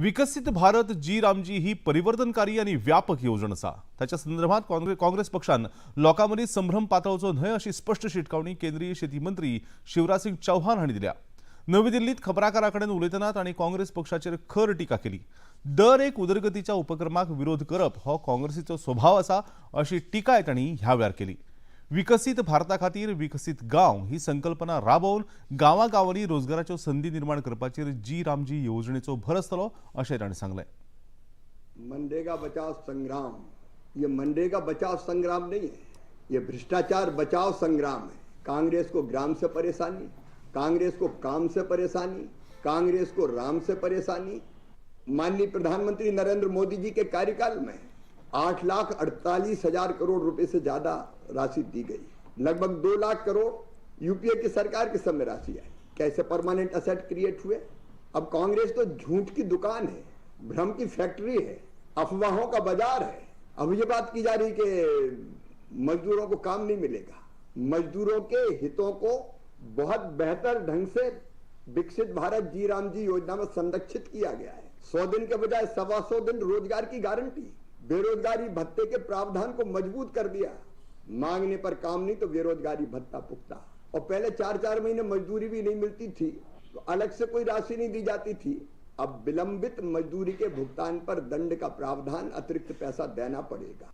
विकसित भारत जी रामजी ही परिवर्तनकारी आणि व्यापक योजना आसा। त्याच्या संदर्भात काँग्रेस पक्षान लोकांमदी संभ्रम पातळचो न्हय अशी स्पष्ट शिटकावणी केंद्रीय शेती मंत्री शिवराज सिंग चौहान हांणी दिल्या। नवी दिल्लीत खबराकारांकडेन उलयतना तांणी काँग्रेस पक्षाचेर खर टिका केली। दर एक उदरगतीच्या उपक्रमाक विरोध करप हो काँग्रेसीचो स्वभाव आसा अशी टिकाय तांणी ह्या वेळार केली। विकसित भारता खातीर विकसित गांव ही संकल्पना राबोवन गांवागांवांनी रोजगाराच्यो संधी निर्माण करपाचेर जी रामजी योजनेचो भर आसतलो अशें ताणें सांगलें। मनरेगा बचाव संग्राम ये मनरेगा बचाव संग्राम नहीं है, ये भ्रष्टाचार बचाव संग्राम है। कांग्रेस को ग्राम से परेशानी, कांग्रेस को काम से परेशानी, कांग्रेस को राम से परेशानी। माननीय प्रधानमंत्री नरेंद्र मोदी जी के कार्यकाल में 8,48,000 करोड़ रुपए से ज्यादा राशि दी गई। लगभग 2 लाख करोड़ यूपीए की सरकार के समय राशि आई। कैसे परमानेंट असेट क्रिएट हुए? अब कांग्रेस तो झूठ की दुकान है, भ्रम की फैक्ट्री है, अफवाहों का बाजार है। अब ये बात की जा रही कि मजदूरों को काम नहीं मिलेगा। मजदूरों के हितों को बहुत बेहतर ढंग से विकसित भारत जी राम जी योजना में संरक्षित किया गया है। 100 दिन के बजाय 125 दिन रोजगार की गारंटी, बेरोजगारी भत्ते के प्रावधान को मजबूत कर दिया। मांगने पर काम नहीं तो बेरोजगारी भत्ता पुख्ता। और पहले 4-4 महीने मजदूरी भी नहीं मिलती थी तो अलग से कोई राशि नहीं दी जाती थी। अब विलंबित मजदूरी के भुगतान पर दंड का प्रावधान, अतिरिक्त पैसा देना पड़ेगा।